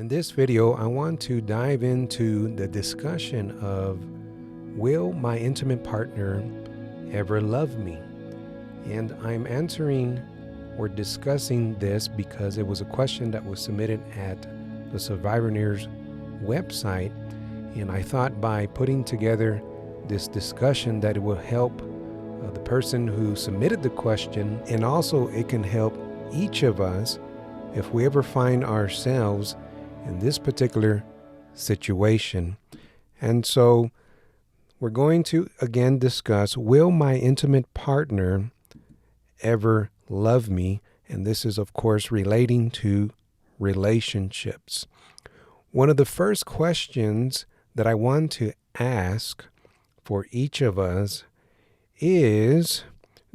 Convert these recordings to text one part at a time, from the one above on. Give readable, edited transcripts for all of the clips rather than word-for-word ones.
In this video, I want to dive into the discussion of, will my intimate partner ever love me? And I'm answering or discussing this because it was a question that was submitted at the Survivor website. And I thought by putting together this discussion that it will help the person who submitted the question, and also it can help each of us if we ever find ourselves in this particular situation. And so we're going to again discuss, will my intimate partner ever love me? And this is, of course, relating to relationships. One of the first questions that I want to ask for each of us is,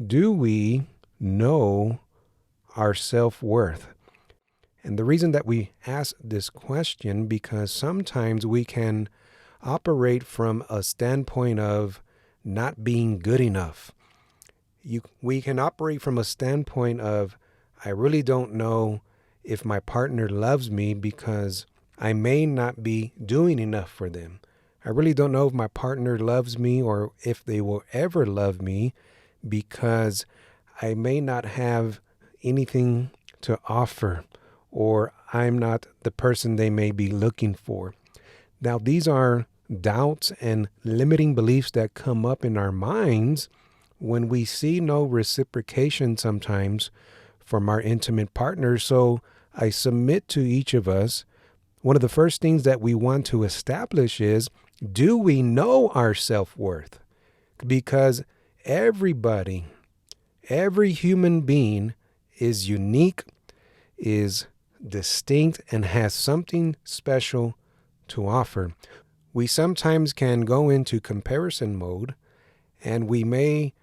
do we know our self-worth? And the reason that we ask this question, because sometimes we can operate from a standpoint of not being good enough. We can operate from a standpoint of, I really don't know if my partner loves me because I may not be doing enough for them. I really don't know if my partner loves me or if they will ever love me because I may not have anything to offer, or I'm not the person they may be looking for. Now, these are doubts and limiting beliefs that come up in our minds when we see no reciprocation sometimes from our intimate partner. So I submit to each of us, one of the first things that we want to establish is, do we know our self-worth? Because everybody, every human being is unique, is distinct, and has something special to offer. We sometimes can go into comparison mode, and we may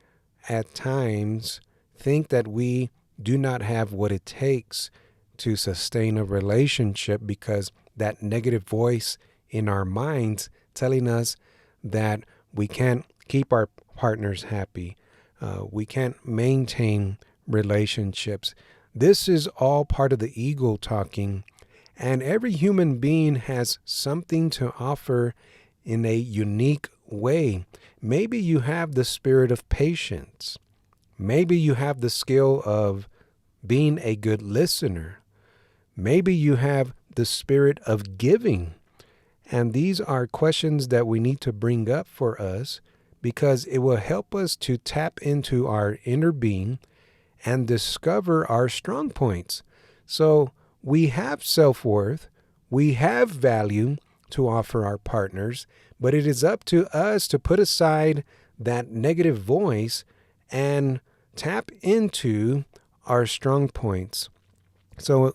at times think that we do not have what it takes to sustain a relationship because that negative voice in our minds telling us that we can't keep our partners happy. We can't maintain relationships. This is all part of the ego talking, and every human being has something to offer in a unique way. Maybe you have the spirit of patience. Maybe you have the skill of being a good listener. Maybe you have the spirit of giving. And these are questions that we need to bring up for us because it will help us to tap into our inner being and discover our strong points. So we have self-worth, we have value to offer our partners, but it is up to us to put aside that negative voice and tap into our strong points. So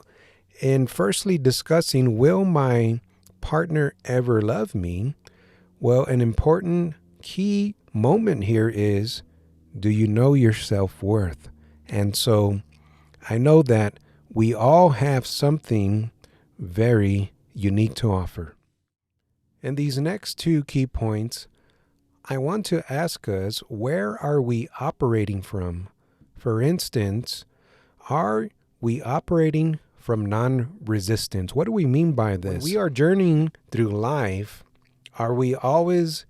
in firstly discussing, will my partner ever love me? Well, an important key moment here is, do you know your self-worth? And so I know that we all have something very unique to offer. And these next two key points, I want to ask us, where are we operating from? For instance, are we operating from non-resistance? What do we mean by this? When we are journeying through life, are we always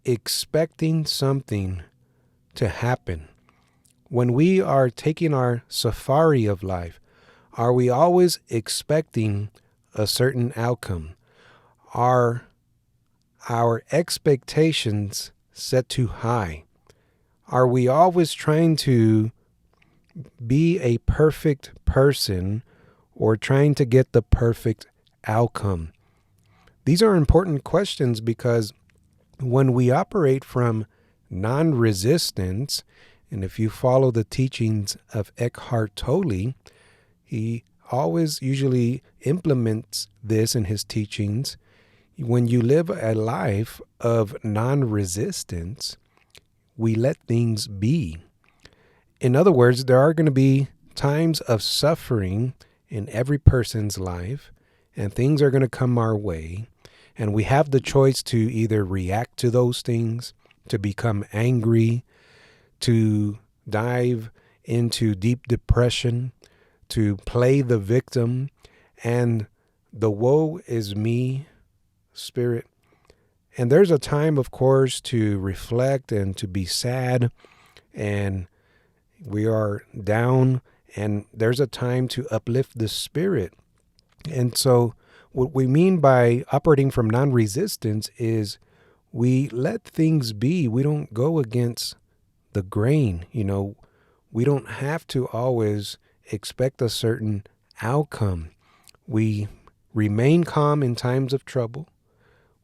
expecting something to happen? When we are taking our safari of life, are we always expecting a certain outcome? Are our expectations set too high? Are we always trying to be a perfect person or trying to get the perfect outcome? These are important questions because when we operate from non-resistance, and if you follow the teachings of Eckhart Tolle, he always usually implements this in his teachings. When you live a life of non-resistance, we let things be. In other words, there are going to be times of suffering in every person's life, and things are going to come our way, and we have the choice to either react to those things, to become angry, to dive into deep depression, to play the victim, and the woe is me spirit. And there's a time, of course, to reflect and to be sad, and we are down, and there's a time to uplift the spirit. And so, what we mean by operating from non resistance is we let things be. We don't go against the grain. We don't have to always expect a certain outcome. We remain calm in times of trouble.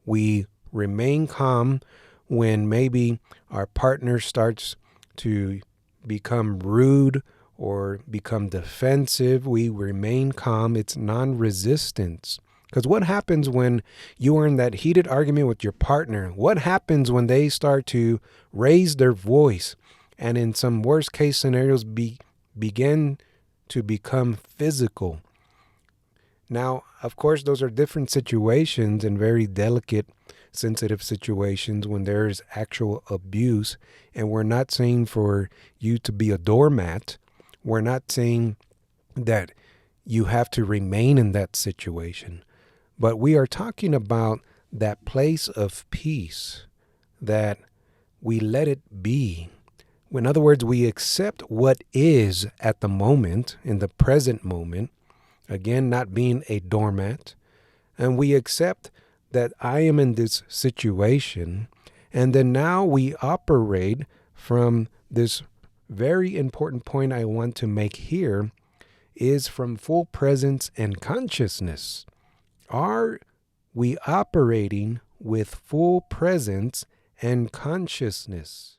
We remain calm when maybe our partner starts to become rude or become defensive. We remain calm. It's non-resistance. Because what happens when you are in that heated argument with your partner? What happens when they start to raise their voice and in some worst case scenarios begin to become physical? Now, of course, those are different situations and very delicate, sensitive situations when there's actual abuse. And we're not saying for you to be a doormat. We're not saying that you have to remain in that situation. But we are talking about that place of peace, that we let it be. In other words, we accept what is at the moment, in the present moment. Again, not being a doormat. And we accept that I am in this situation. And then now we operate from this very important point I want to make here is from full presence and consciousness. Are we operating with full presence and consciousness?